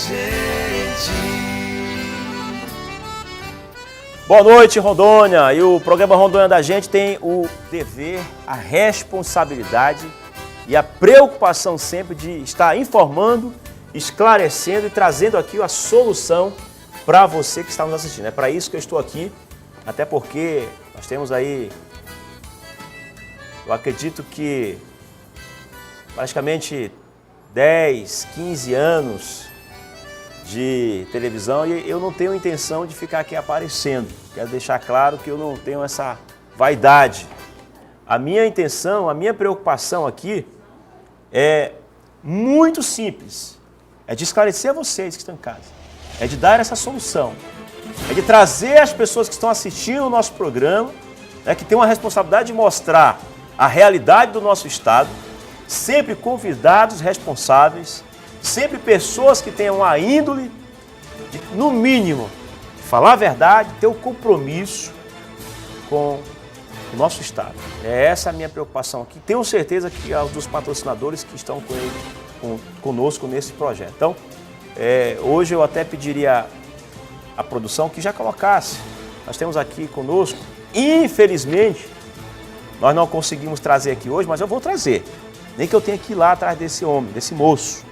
gente. Boa noite, Rondônia. E o programa Rondônia da Gente tem o dever, a responsabilidade e a preocupação sempre de estar informando, esclarecendo e trazendo aqui a solução para você que está nos assistindo. É para isso que eu estou aqui, até porque nós temos aí, eu acredito que praticamente 10, 15 anos de televisão e eu não tenho intenção de ficar aqui aparecendo. Quero deixar claro que eu não tenho essa vaidade. A minha intenção, a minha preocupação aqui é muito simples. É de esclarecer a vocês que estão em casa. É de dar essa solução. É de trazer as pessoas que estão assistindo o nosso programa, né, que têm uma responsabilidade de mostrar a realidade do nosso estado, sempre convidados responsáveis, sempre pessoas que tenham a índole de, no mínimo, falar a verdade, ter o compromisso com o nosso estado. É essa a minha preocupação aqui. Tenho certeza que é dos patrocinadores que estão conosco nesse projeto. Então, hoje eu até pediria à produção que já colocasse. Nós temos aqui conosco, infelizmente, nós não conseguimos trazer aqui hoje, mas eu vou trazer. Nem que eu tenha que ir lá atrás desse homem, desse moço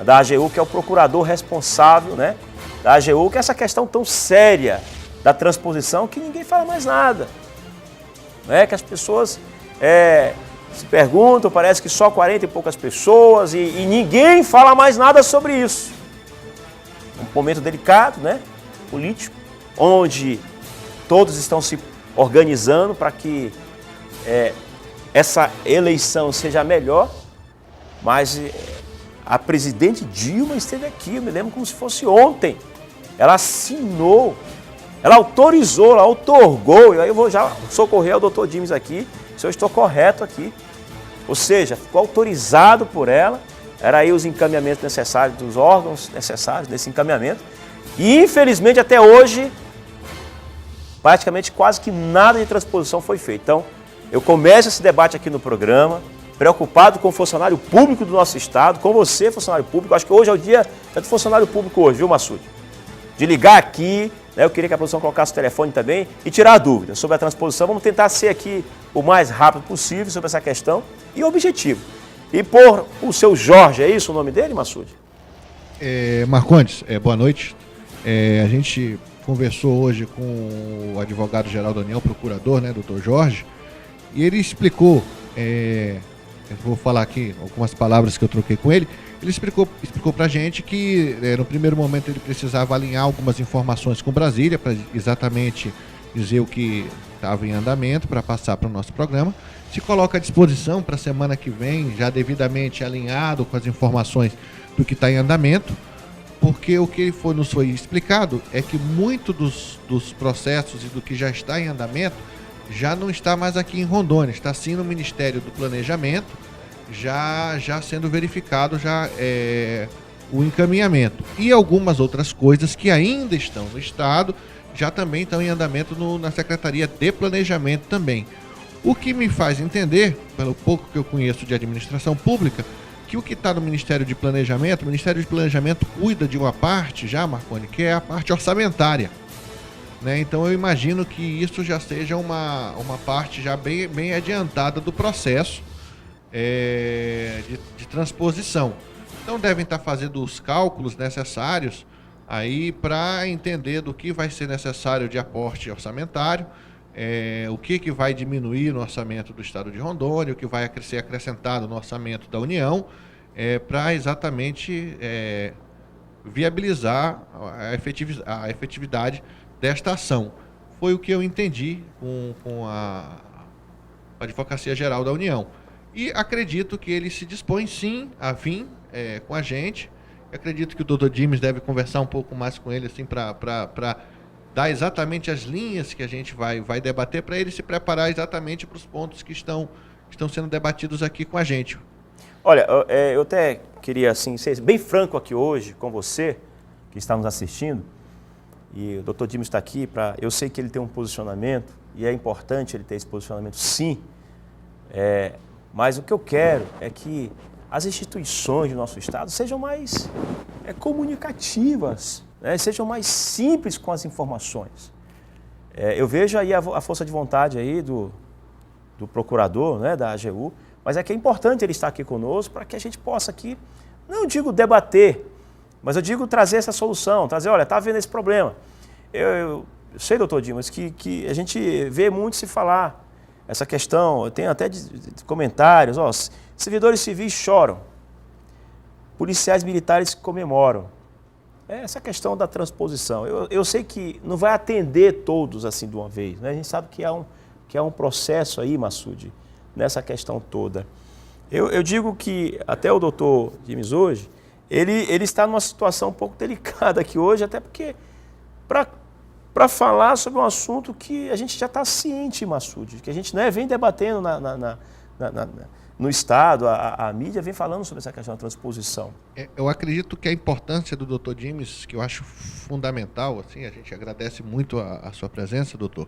da AGU, que é o procurador responsável, né, da AGU, que é essa questão tão séria da transposição que ninguém fala mais nada. Né, que as pessoas se perguntam, parece que só 40 e poucas pessoas e ninguém fala mais nada sobre isso. Um momento delicado, né, político, onde todos estão se organizando para que essa eleição seja melhor, mas a presidente Dilma esteve aqui, eu me lembro como se fosse ontem. Ela assinou, ela autorizou, ela outorgou, e aí eu vou já socorrer ao doutor Dimes aqui, se eu estou correto aqui. Ou seja, ficou autorizado por ela, era aí os encaminhamentos necessários, dos órgãos necessários desse encaminhamento. E infelizmente até hoje, praticamente quase que nada de transposição foi feito. Então, eu começo esse debate aqui no programa, preocupado com o funcionário público do nosso estado, com você, funcionário público. Acho que hoje é o dia do funcionário público hoje, viu, Massude? De ligar aqui, né? Eu queria que a produção colocasse o telefone também e tirar a dúvida sobre a transposição. Vamos tentar ser aqui o mais rápido possível sobre essa questão e objetivo. E por o seu Jorge, é isso o nome dele, Massude? Marcondes, boa noite. A gente conversou hoje com o advogado-geral da União, procurador, né, doutor Jorge, e ele explicou... eu vou falar aqui algumas palavras que eu troquei com ele. Ele explicou pra gente que no primeiro momento ele precisava alinhar algumas informações com Brasília para exatamente dizer o que estava em andamento para passar para o nosso programa. Se coloca à disposição para a semana que vem, já devidamente alinhado com as informações do que está em andamento, porque o que nos foi explicado é que muito dos processos e do que já está em andamento já não está mais aqui em Rondônia, está sim no Ministério do Planejamento, já sendo verificado o encaminhamento. E algumas outras coisas que ainda estão no Estado, já também estão em andamento na Secretaria de Planejamento também. O que me faz entender, pelo pouco que eu conheço de administração pública, que o que está no Ministério de Planejamento, o Ministério de Planejamento cuida de uma parte já, Marconi, que é a parte orçamentária. Né? Então eu imagino que isso já seja uma parte já bem adiantada do processo de transposição. Então devem estar fazendo os cálculos necessários aí para entender do que vai ser necessário de aporte orçamentário, o que vai diminuir no orçamento do Estado de Rondônia, o que vai ser acrescentado no orçamento da União, para exatamente viabilizar a efetividade desta ação. Foi o que eu entendi com a Advocacia Geral da União. E acredito que ele se dispõe sim a vir com a gente. Acredito que o Dr. Dimes deve conversar um pouco mais com ele assim, para dar exatamente as linhas que a gente vai debater, para ele se preparar exatamente para os pontos que estão sendo debatidos aqui com a gente. Olha, eu até queria assim, ser bem franco aqui hoje com você, que está nos assistindo. E o Dr. Dimes está aqui eu sei que ele tem um posicionamento, e é importante ele ter esse posicionamento sim, mas o que eu quero é que as instituições do nosso estado sejam mais comunicativas, né? Sejam mais simples com as informações. Eu vejo aí a força de vontade aí do procurador, né, da AGU, mas é que é importante ele estar aqui conosco para que a gente possa aqui, não digo debater, mas eu digo trazer essa solução, trazer, olha, está vendo esse problema. Eu sei, doutor Dimas, que a gente vê muito se falar essa questão, eu tenho até de comentários, servidores civis choram, policiais militares comemoram. Essa questão da transposição, eu sei que não vai atender todos assim de uma vez, né? A gente sabe que há um processo aí, Massoud, nessa questão toda. Eu digo que até o doutor Dimas hoje, ele está numa situação um pouco delicada aqui hoje, até porque para falar sobre um assunto que a gente já está ciente, Massoud, que a gente, né, vem debatendo no Estado, a mídia vem falando sobre essa questão da transposição. Eu acredito que a importância do doutor Dimas, que eu acho fundamental, assim, a gente agradece muito a sua presença, doutor,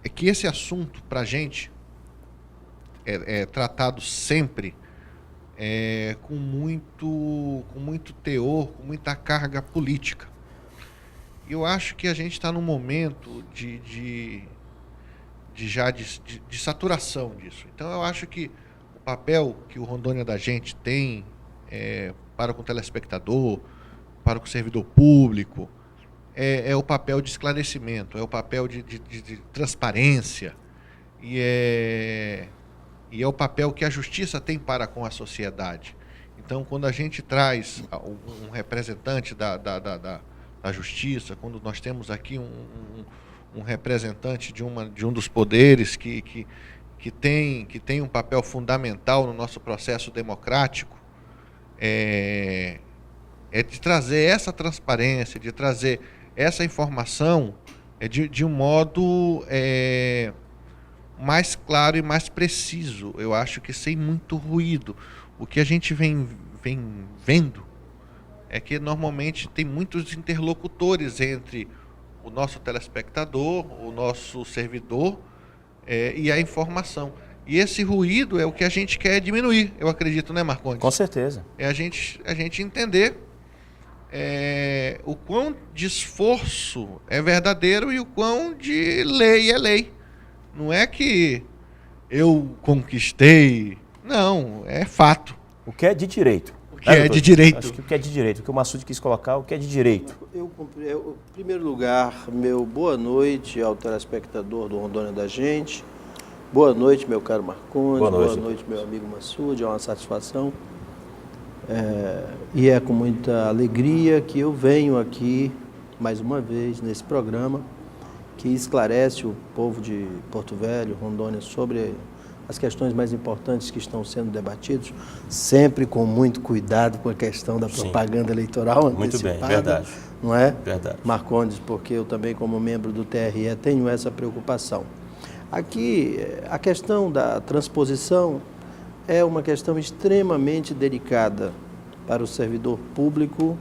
é que esse assunto, para a gente, é tratado sempre com muito teor, com muita carga política. Eu acho que a gente está num momento de saturação disso. Então, eu acho que o papel que o Rondônia da Gente tem para com o telespectador, para com o servidor público, é o papel de esclarecimento, é o papel de transparência e é o papel que a justiça tem para com a sociedade. Então, quando a gente traz um representante da justiça, quando nós temos aqui um representante de um dos poderes que tem um papel fundamental no nosso processo democrático, é de trazer essa transparência, de trazer essa informação de um modo mais claro e mais preciso. Eu acho que sem muito ruído. O que a gente vem vendo é que normalmente tem muitos interlocutores entre o nosso telespectador, o nosso servidor e a informação. E esse ruído é o que a gente quer diminuir, eu acredito, né, Marcondes? Com certeza. É a gente entender o quão de esforço é verdadeiro e o quão de lei é lei. Não é que eu conquistei, não, é fato. O que é de direito. O que é de direito. Acho que o que é de direito, o que o Massoud quis colocar, o que é de direito. Em primeiro lugar, meu boa noite ao telespectador do Rondônia da Gente. Boa noite, meu caro Marcondes. Boa noite, meu amigo Massoud. É uma satisfação. E é com muita alegria que eu venho aqui, mais uma vez, nesse programa, que esclarece o povo de Porto Velho, Rondônia, sobre as questões mais importantes que estão sendo debatidas, sempre com muito cuidado com a questão da propaganda eleitoral antecipada. Muito bem, verdade. Não é? Verdade. Marcondes, porque eu também, como membro do TRE, tenho essa preocupação. Aqui, a questão da transposição é uma questão extremamente delicada para o servidor público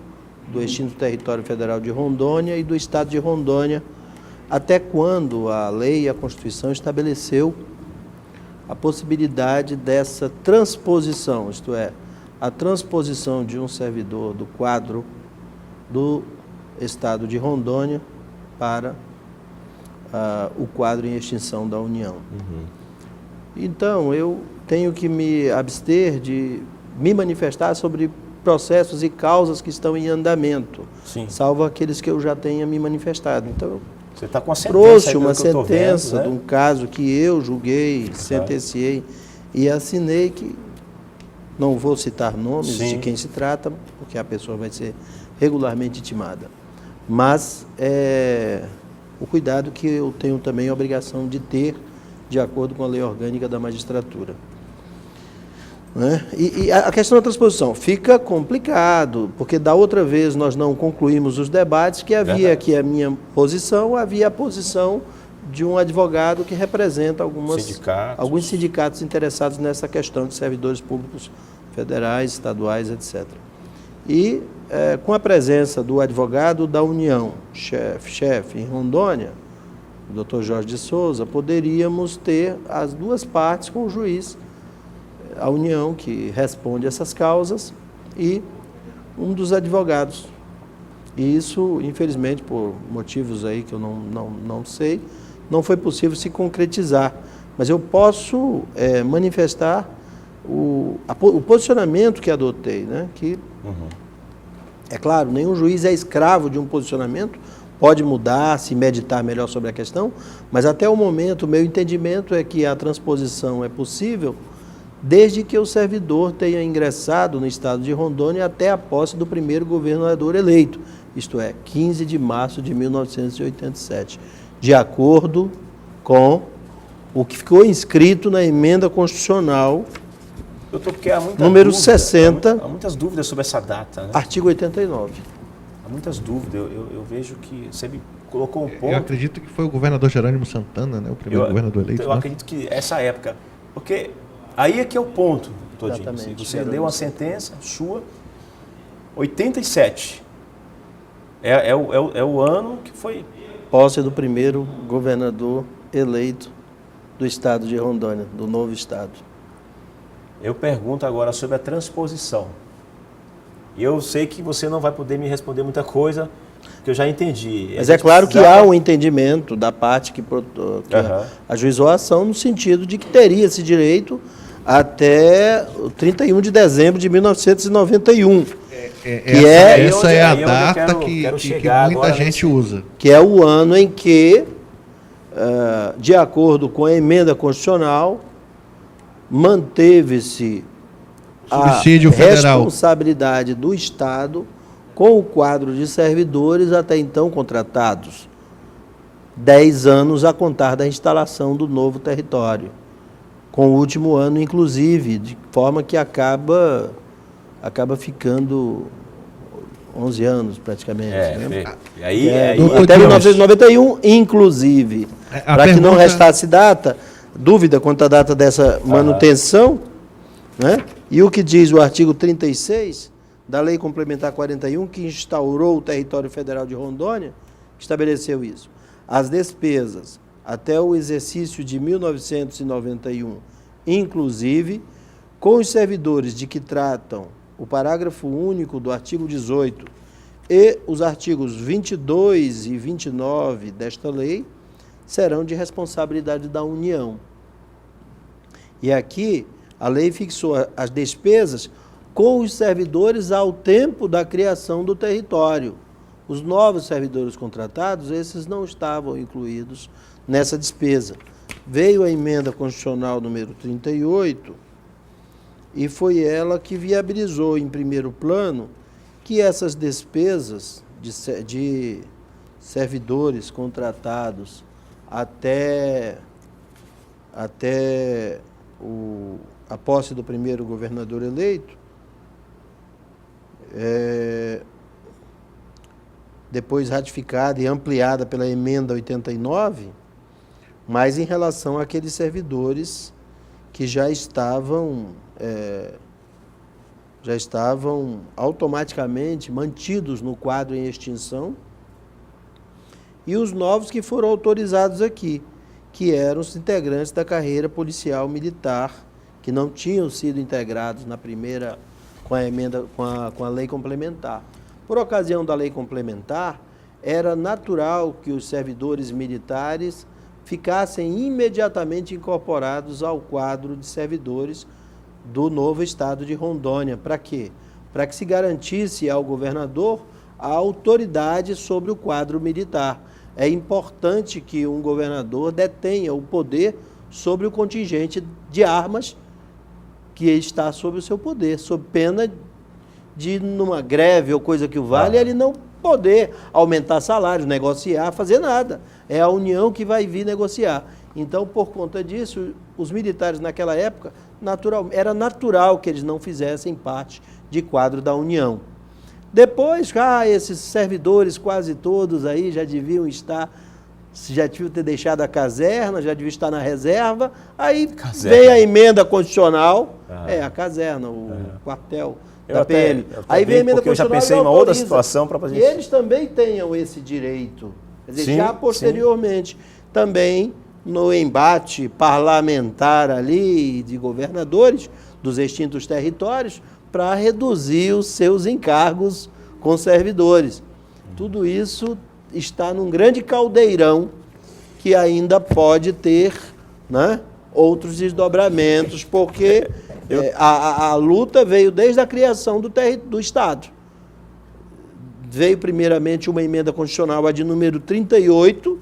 do extinto território federal de Rondônia e do estado de Rondônia, até quando a lei e a Constituição estabeleceu a possibilidade dessa transposição, isto é, a transposição de um servidor do quadro do estado de Rondônia para o quadro em extinção da União. Então, eu tenho que me abster de me manifestar sobre processos e causas que estão em andamento, salvo aqueles que eu já tenha me manifestado. Então, você está com a sentença, trouxe uma sentença de um caso que eu julguei, sentenciei e assinei, que não vou citar nomes de quem se trata, porque a pessoa vai ser regularmente intimada. Mas o cuidado que eu tenho também a obrigação de ter, de acordo com a lei orgânica da magistratura. Né? E a questão da transposição fica complicado, porque da outra vez nós não concluímos os debates, que havia aqui a minha posição, havia a posição de um advogado que representa alguns sindicatos interessados nessa questão de servidores públicos federais, estaduais, etc. E com a presença do advogado da União, chefe em Rondônia, o Dr. Jorge de Souza, poderíamos ter as duas partes com o juiz, a União, que responde essas causas, e um dos advogados. E isso, infelizmente, por motivos aí que eu não sei, não foi possível se concretizar. Mas eu posso manifestar o posicionamento que adotei, né? Que, é claro, nenhum juiz é escravo de um posicionamento, pode mudar, se meditar melhor sobre a questão, mas até o momento, o meu entendimento é que a transposição é possível desde que o servidor tenha ingressado no estado de Rondônia até a posse do primeiro governador eleito, isto é, 15 de março de 1987, de acordo com o que ficou inscrito na emenda constitucional porque há muita número dúvida, 60, há muitas dúvidas sobre essa data, né? artigo 89. Há muitas dúvidas, eu vejo que você me colocou um ponto. Eu acredito que foi o governador Jerônimo Santana, né, o primeiro governador eleito. Eu né? acredito que essa época, porque aí é que é o ponto, Todinho. Exatamente. Você deu uma sentença sua, 87. É o ano que foi... Posse do primeiro governador eleito do estado de Rondônia, do novo estado. Eu pergunto agora sobre a transposição. E eu sei que você não vai poder me responder muita coisa, que eu já entendi. Mas é claro que há um entendimento da parte que ajuizou a ação, no sentido de que teria esse direito até o 31 de dezembro de 1991. Essa é a data que muita gente usa. Que é o ano em que, de acordo com a emenda constitucional, manteve-se a responsabilidade do Estado com o quadro de servidores até então contratados. 10 anos a contar da instalação do novo território. Com o último ano, inclusive, de forma que acaba ficando 11 anos, praticamente. Né? E aí, até 1991, inclusive. Para que não restasse dúvida quanto à data dessa manutenção, né? E o que diz o artigo 36 da Lei Complementar 41, que instaurou o território federal de Rondônia, estabeleceu isso. As despesas até o exercício de 1991, inclusive, com os servidores de que tratam o parágrafo único do artigo 18 e os artigos 22 e 29 desta lei, serão de responsabilidade da União. E aqui a lei fixou as despesas com os servidores ao tempo da criação do território. Os novos servidores contratados, esses não estavam incluídos nessa despesa. Veio a emenda constitucional número 38 e foi ela que viabilizou em primeiro plano que essas despesas de servidores contratados até a posse do primeiro governador eleito, depois ratificada e ampliada pela emenda 89, mas em relação àqueles servidores que já estavam automaticamente mantidos no quadro em extinção, e os novos que foram autorizados aqui, que eram os integrantes da carreira policial militar, que não tinham sido integrados na primeira, com a emenda, com a lei complementar. Por ocasião da lei complementar, era natural que os servidores militares ficassem imediatamente incorporados ao quadro de servidores do novo estado de Rondônia. Para quê? Para que se garantisse ao governador a autoridade sobre o quadro militar. É importante que um governador detenha o poder sobre o contingente de armas que está sob o seu poder, sob pena de, numa greve ou coisa que o valha, ele não poder aumentar salário, negociar, fazer nada. É a União que vai vir negociar. Então, por conta disso, os militares naquela época, era natural que eles não fizessem parte de quadro da União. Depois, esses servidores quase todos aí já deviam ter deixado a caserna, já deviam estar na reserva, aí veio a emenda constitucional, a caserna, o quartel da PM. Aí veio a emenda constitucional. Eu já pensei em uma outra situação para fazer isso. E eles também tenham esse direito. Quer dizer, já posteriormente, também no embate parlamentar ali de governadores dos extintos territórios para reduzir os seus encargos com servidores. Tudo isso está num grande caldeirão que ainda pode ter, né, outros desdobramentos, porque a luta veio desde a criação do Estado. Veio primeiramente uma emenda constitucional, a de número 38,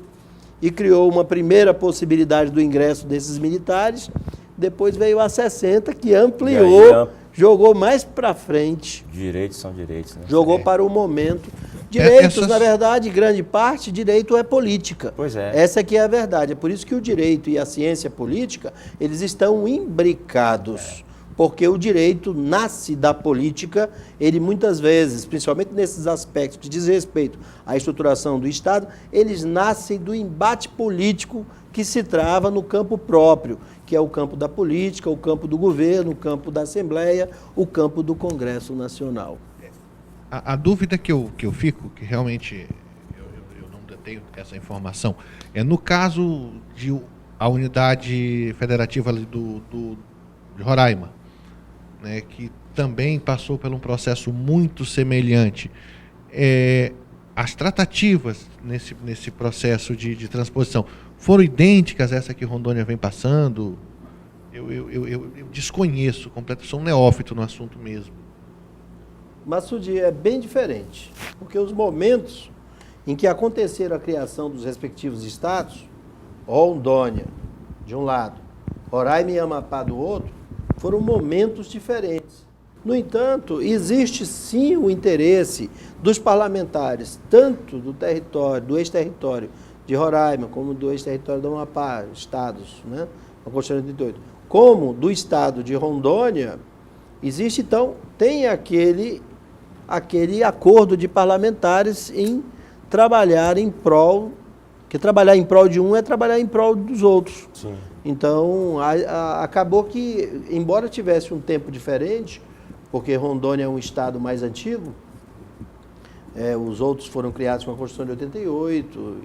e criou uma primeira possibilidade do ingresso desses militares. Depois veio a 60, que ampliou, jogou mais para frente. Direitos são direitos, né? Jogou para o momento. Direitos, na verdade, grande parte, direito é política. Pois é. Essa aqui é a verdade. É por isso que o direito e a ciência política, eles estão imbricados. Porque o direito nasce da política, ele muitas vezes, principalmente nesses aspectos que diz respeito à estruturação do Estado, eles nascem do embate político que se trava no campo próprio, que é o campo da política, o campo do governo, o campo da Assembleia, o campo do Congresso Nacional. A dúvida que eu fico, que realmente eu não detenho essa informação, é no caso de a unidade federativa de Roraima, né, que também passou por um processo muito semelhante. As tratativas nesse processo de transposição foram idênticas a essa que Rondônia vem passando? Eu desconheço completamente, sou um neófito no assunto mesmo. Massoudi, é bem diferente, porque os momentos em que aconteceram a criação dos respectivos estados, Rondônia, de um lado, Roraima e Amapá, do outro, foram momentos diferentes. No entanto, existe sim o interesse dos parlamentares, tanto do território, do ex-território de Roraima, como do ex-território do Amapá, estados, né, a Constituição de 88, como do estado de Rondônia. Existe, então, tem aquele acordo de parlamentares em trabalhar em prol, que trabalhar em prol de um é trabalhar em prol dos outros. Sim. Então, acabou que, embora tivesse um tempo diferente, porque Rondônia é um estado mais antigo, os outros foram criados com a Constituição de 88,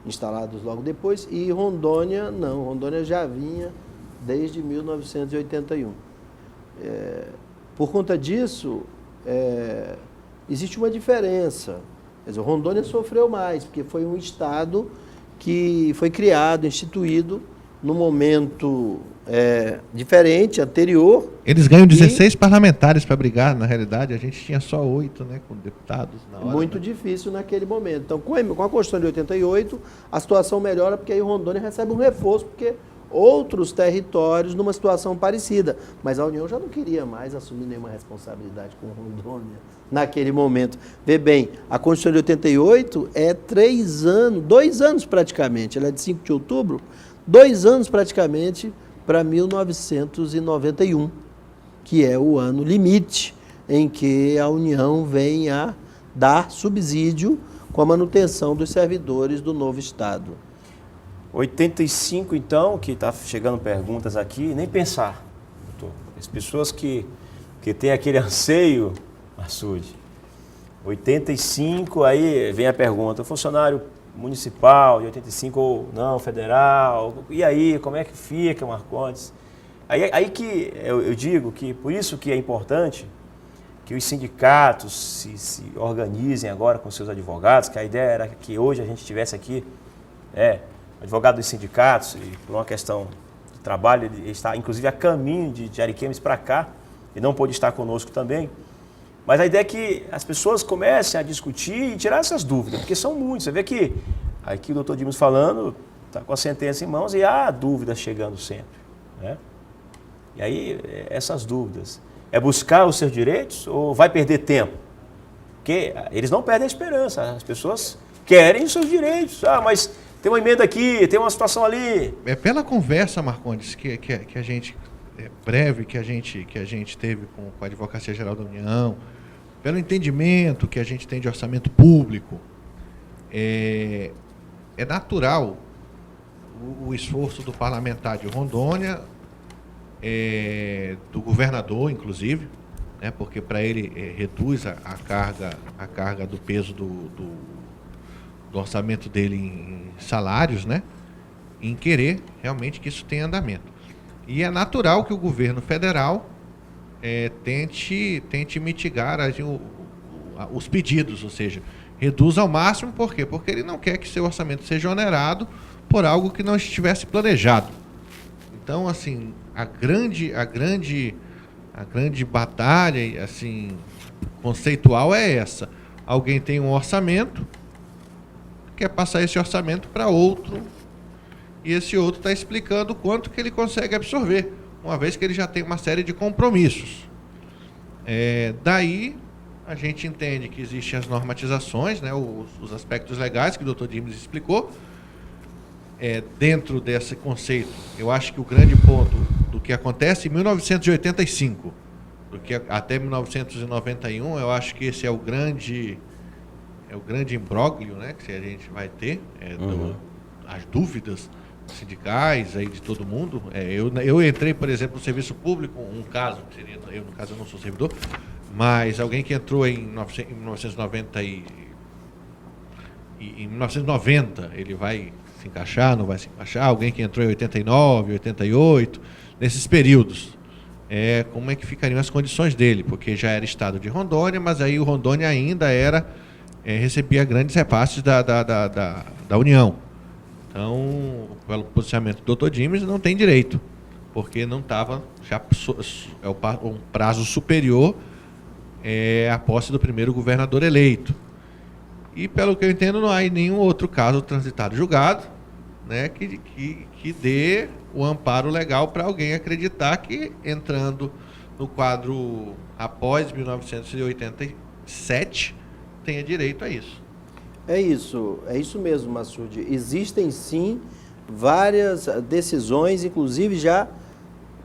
instalados logo depois, e Rondônia não, Rondônia já vinha desde 1981. Por conta disso, existe uma diferença. Quer dizer, Rondônia sofreu mais, porque foi um estado que foi criado, instituído, num momento diferente, anterior. Eles ganham 16 parlamentares para brigar, na realidade, a gente tinha só 8, né, com deputados na hora. Muito difícil naquele momento. Então, com a Constituição de 88, a situação melhora, porque aí Rondônia recebe um reforço, porque outros territórios numa situação parecida. Mas a União já não queria mais assumir nenhuma responsabilidade com Rondônia naquele momento. Vê bem, a Constituição de 88 é 2 anos praticamente, ela é de 5 de outubro, 2 anos praticamente para 1991, que é o ano limite em que a União vem a dar subsídio com a manutenção dos servidores do novo Estado. 85, então, que está chegando perguntas aqui, nem pensar, doutor. As pessoas que têm aquele anseio, Massoudi, 85, aí vem a pergunta, o funcionário municipal de 85 ou não, federal, e aí, como é que fica, Marcondes? Aí que eu digo que, por isso que é importante que os sindicatos se organizem agora com seus advogados, que a ideia era que hoje a gente tivesse aqui, advogado dos sindicatos, e por uma questão de trabalho, ele está inclusive a caminho de Ariquemes para cá, e não pôde estar conosco também. Mas a ideia é que as pessoas comecem a discutir e tirar essas dúvidas, porque são muitas. Você vê que aqui o doutor Dimos falando, está com a sentença em mãos e há dúvidas chegando sempre, né? E aí, essas dúvidas, é buscar os seus direitos ou vai perder tempo? Porque eles não perdem a esperança, as pessoas querem os seus direitos. Ah, mas tem uma emenda aqui, tem uma situação ali. Pela conversa, Marcondes, que a gente, breve que a gente teve com a Advocacia Geral da União, pelo entendimento que a gente tem de orçamento público, é natural o esforço do parlamentar de Rondônia, do governador, inclusive, né, porque para ele reduz a carga do peso do orçamento dele em salários, né? em querer realmente que isso tenha andamento. E é natural que o governo federal tente mitigar os pedidos, ou seja, reduz ao máximo. Por quê? Porque ele não quer que seu orçamento seja onerado por algo que não estivesse planejado. Então, assim, a grande batalha, assim, conceitual é essa. Alguém tem um orçamento, quer passar esse orçamento para outro, e esse outro está explicando quanto que ele consegue absorver, uma vez que ele já tem uma série de compromissos. Daí, a gente entende que existem as normatizações, né, os aspectos legais que o Dr. Dimes explicou. Dentro desse conceito, eu acho que o grande ponto do que acontece em 1985, do que até 1991, eu acho que esse é o grande imbróglio, né, que a gente vai ter, as dúvidas sindicais aí de todo mundo. Eu entrei, por exemplo, no serviço público, no caso eu não sou servidor, mas alguém que entrou em 1990 em 1990, ele vai se encaixar, não vai se encaixar? Alguém que entrou em 89, 88, nesses períodos, como é que ficariam as condições dele? Porque já era estado de Rondônia, mas aí o Rondônia ainda recebia grandes repasses da União. Então, pelo posicionamento do Dr. Dimes, não tem direito, porque não estava, já um prazo superior à posse do primeiro governador eleito. E, pelo que eu entendo, não há nenhum outro caso transitado julgado, né, que dê o amparo legal para alguém acreditar que, entrando no quadro após 1987, tenha direito a isso. É isso mesmo, Massoud. Existem, sim, várias decisões, inclusive já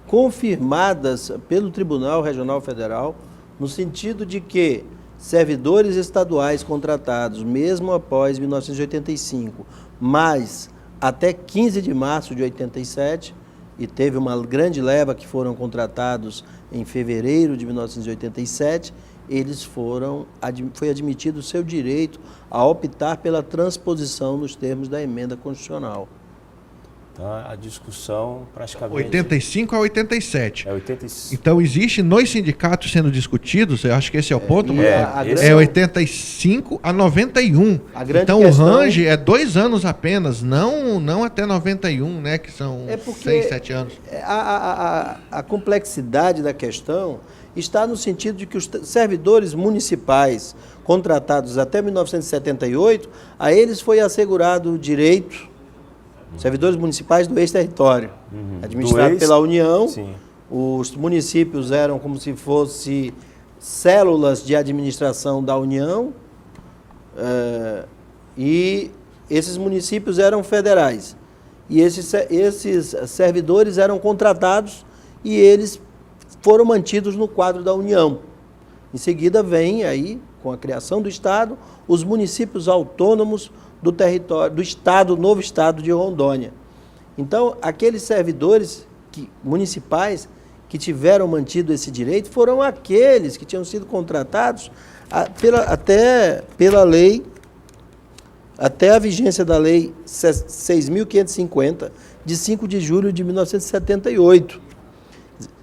confirmadas pelo Tribunal Regional Federal, no sentido de que servidores estaduais contratados, mesmo após 1985, mas até 15 de março de 87, e teve uma grande leva que foram contratados em fevereiro de 1987, foi admitido o seu direito a optar pela transposição nos termos da emenda constitucional. Então, a discussão praticamente... 85 a 87. 85. Então, existe nos sindicatos sendo discutidos, eu acho que esse é o ponto, 85 a 91. Então, o range é 2 anos apenas, não até 91, né, que são 6, 7 anos. A complexidade da questão está no sentido de que os servidores municipais contratados até 1978, a eles foi assegurado o direito, servidores municipais do ex-território, administrado pela União. Sim. Os municípios eram como se fossem células de administração da União, e esses municípios eram federais. E esses servidores eram contratados e eles foram mantidos no quadro da União. Em seguida vem aí, com a criação do Estado, os municípios autônomos do território, do Estado, novo Estado de Rondônia. Então, aqueles servidores municipais que tiveram mantido esse direito foram aqueles que tinham sido contratados pela lei, até a vigência da lei 6.550, de 5 de julho de 1978.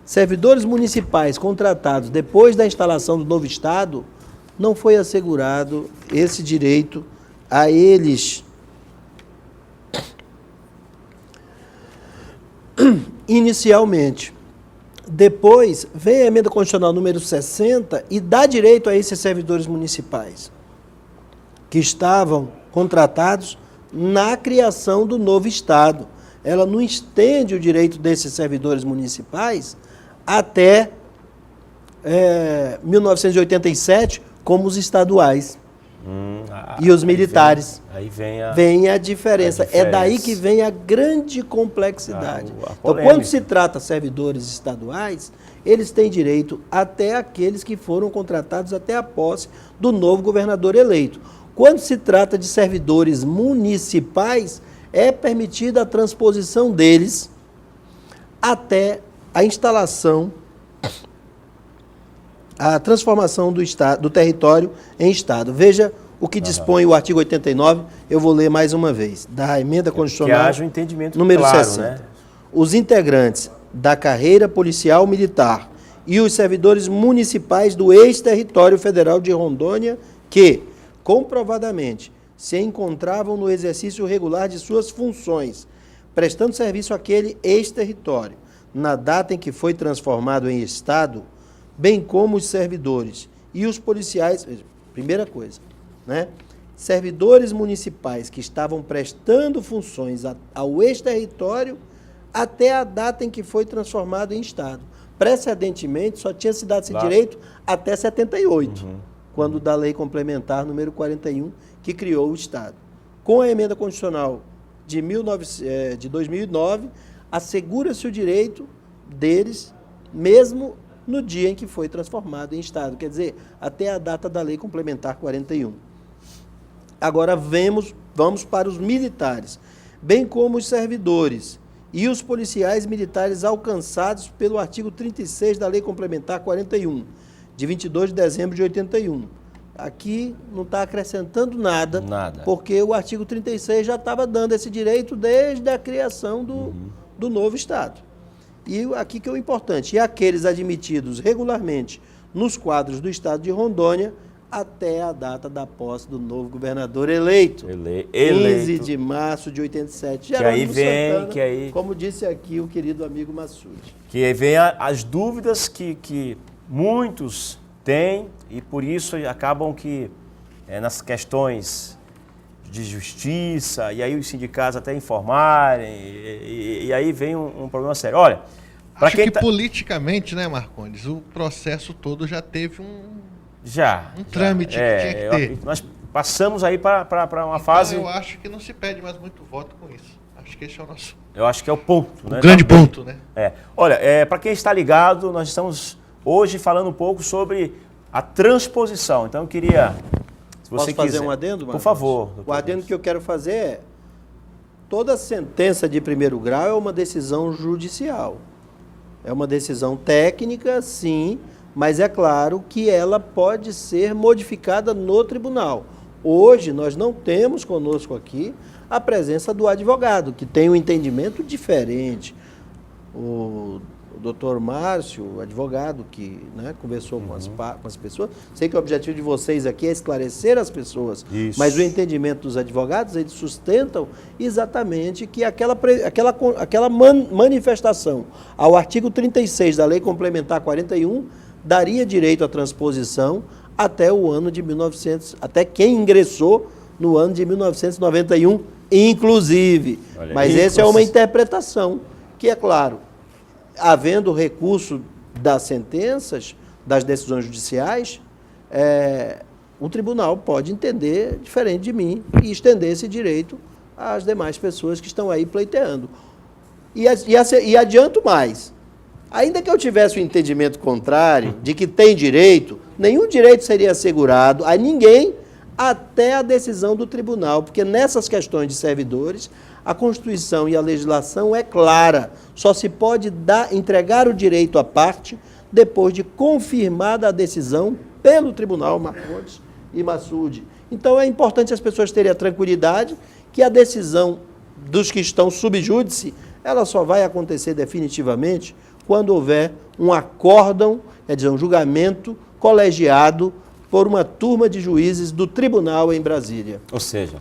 Servidores municipais contratados depois da instalação do novo Estado, não foi assegurado esse direito a eles. Inicialmente. Depois, vem a emenda constitucional número 60 e dá direito a esses servidores municipais que estavam contratados na criação do novo Estado. Ela não estende o direito desses servidores municipais até 1987, como os estaduais e os militares. Aí vem a diferença. É daí que vem a grande complexidade. Então, quando se trata de servidores estaduais, eles têm direito até aqueles que foram contratados até a posse do novo governador eleito. Quando se trata de servidores municipais, é permitida a transposição deles até a instalação, a transformação do território em Estado. Veja o que dispõe o artigo 89, eu vou ler mais uma vez, da emenda constitucional que haja um entendimento número claro, 60. né? Os integrantes da carreira policial militar e os servidores municipais do ex-território federal de Rondônia que, comprovadamente, se encontravam no exercício regular de suas funções, prestando serviço àquele ex-território, na data em que foi transformado em Estado, bem como os servidores e os policiais, primeira coisa, né? Servidores municipais que estavam prestando funções ao ex-território até a data em que foi transformado em Estado. Precedentemente, só tinha se dado esse direito até 78, quando da Lei Complementar número 41, que criou o Estado. Com a emenda constitucional de 2009, assegura-se o direito deles, mesmo no dia em que foi transformado em Estado, quer dizer, até a data da Lei Complementar 41. Agora vamos para os militares, bem como os servidores e os policiais militares alcançados pelo artigo 36 da Lei Complementar 41, de 22 de dezembro de 81. Aqui não está acrescentando nada, porque o artigo 36 já estava dando esse direito desde a criação do novo Estado. E aqui que é o importante, e aqueles admitidos regularmente nos quadros do Estado de Rondônia até a data da posse do novo governador eleito. 15 de março de 87. Que aí vem, Santana, como disse aqui o querido amigo Massude. Que aí vem as dúvidas que muitos têm e por isso acabam que nas questões de justiça, e aí os sindicatos até informarem, e aí vem um problema sério. Olha, acho que politicamente, né, Marcondes, o processo todo já teve um trâmite que tinha que ter. Nós passamos aí para uma fase... Eu acho que não se pede mais muito voto com isso. Acho que esse é o nosso... Eu acho que é o ponto. Né? Grande ponto, né? Olha, para quem está ligado, nós estamos hoje falando um pouco sobre a transposição. Então eu queria... Se você Posso fazer quiser, um adendo, Marcos? Por favor. O adendo que eu quero fazer é: toda sentença de primeiro grau é uma decisão judicial. É uma decisão técnica, sim, mas é claro que ela pode ser modificada no tribunal. Hoje, nós não temos conosco aqui a presença do advogado, que tem um entendimento diferente. O doutor Márcio, advogado, que conversou com as pessoas. Sei que o objetivo de vocês aqui é esclarecer as pessoas, mas o entendimento dos advogados, eles sustentam exatamente que aquela manifestação ao artigo 36 da Lei Complementar 41 daria direito à transposição até o ano de 1900, até quem ingressou no ano de 1991, inclusive. Mas essa é uma interpretação que, é claro, havendo recurso das sentenças, das decisões judiciais, o tribunal pode entender diferente de mim e estender esse direito às demais pessoas que estão aí pleiteando. E adianto mais, ainda que eu tivesse o entendimento contrário de que tem direito, nenhum direito seria assegurado a ninguém até a decisão do tribunal, porque nessas questões de servidores, a Constituição e a legislação é clara. Só se pode entregar o direito à parte depois de confirmada a decisão pelo tribunal, Marcondes e Massude. Então é importante as pessoas terem a tranquilidade que a decisão dos que estão sub júdice, ela só vai acontecer definitivamente quando houver um acórdão, quer dizer, um julgamento colegiado por uma turma de juízes do tribunal em Brasília. Ou seja,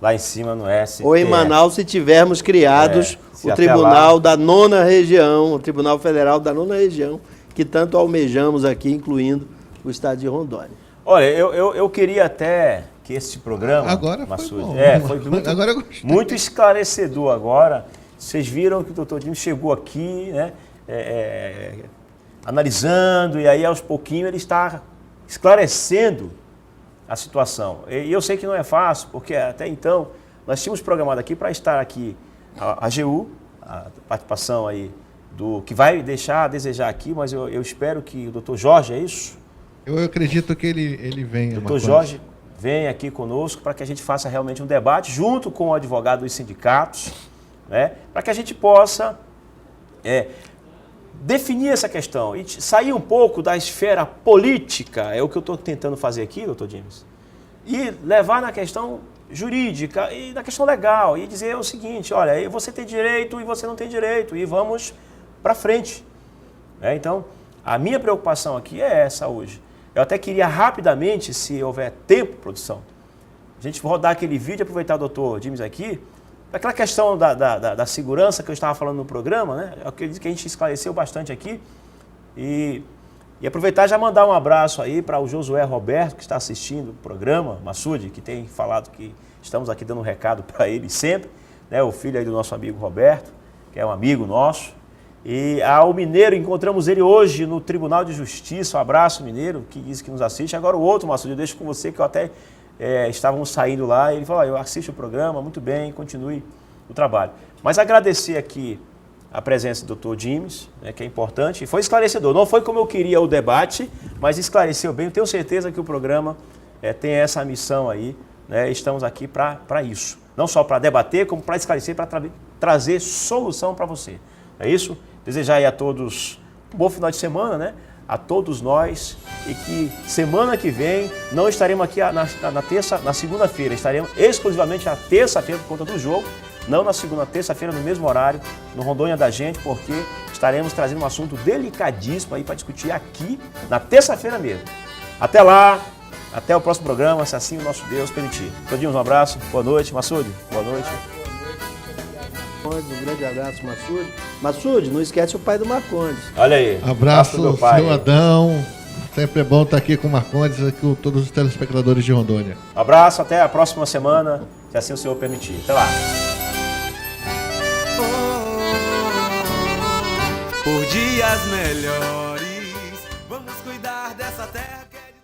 lá em cima no STF. Ou em Manaus, se tivermos criados o Tribunal da Nona Região, o Tribunal Federal da Nona Região, que tanto almejamos aqui, incluindo o estado de Rondônia. Olha, eu queria até que esse programa... Agora Massude, foi muito esclarecedor agora. Vocês viram que o doutor Dimas chegou aqui, né, analisando, e aí aos pouquinhos ele está esclarecendo a situação. E eu sei que não é fácil, porque até então nós tínhamos programado aqui para estar aqui a AGU, a participação aí do que vai deixar a desejar aqui, mas eu espero que o doutor Jorge, é isso? Eu acredito que ele venha. O doutor Jorge vem aqui conosco para que a gente faça realmente um debate junto com o advogado dos sindicatos, né, para que a gente possa definir essa questão e sair um pouco da esfera política, é o que eu estou tentando fazer aqui, doutor James, e levar na questão jurídica e na questão legal e dizer o seguinte, olha, você tem direito e você não tem direito e vamos para frente. Então, a minha preocupação aqui é essa hoje. Eu até queria rapidamente, se houver tempo, produção, a gente rodar aquele vídeo, aproveitar o doutor Dimes aqui, aquela questão da segurança que eu estava falando no programa, né? Eu acredito que a gente esclareceu bastante aqui. E aproveitar e já mandar um abraço aí para o Josué Roberto, que está assistindo o programa, Massude, que tem falado que estamos aqui dando um recado para ele sempre, né? O filho aí do nosso amigo Roberto, que é um amigo nosso. E ao Mineiro, encontramos ele hoje no Tribunal de Justiça. Um abraço, Mineiro, que diz que nos assiste. Agora o outro, Massude, eu deixo com você, que eu até estávamos saindo lá. E ele falou, eu assisto o programa, muito bem, continue o trabalho. Mas agradecer aqui a presença do Dr. Dimes, né, que é importante, e foi esclarecedor. Não foi como eu queria o debate, mas esclareceu bem. Eu tenho certeza que o programa tem essa missão aí, né, estamos aqui para isso. Não só para debater, como para esclarecer, para trazer solução para você. É isso? Desejar aí a todos um bom final de semana, né? A todos nós, e que semana que vem não estaremos aqui na segunda-feira, estaremos exclusivamente na terça-feira por conta do jogo, não na segunda, terça-feira, no mesmo horário, no Rondônia da Gente, porque estaremos trazendo um assunto delicadíssimo aí para discutir aqui na terça-feira mesmo. Até lá, até o próximo programa, se assim o nosso Deus permitir. Todinhos, um abraço, boa noite. Massude, boa noite. Um grande abraço, Massude. Massude, não esquece o pai do Marcondes. Olha aí. Abraço, meu pai, seu Adão. Sempre é bom estar aqui com o Marcondes e com todos os telespectadores de Rondônia. Abraço, até a próxima semana, se assim o Senhor permitir. Até lá. Por dias melhores.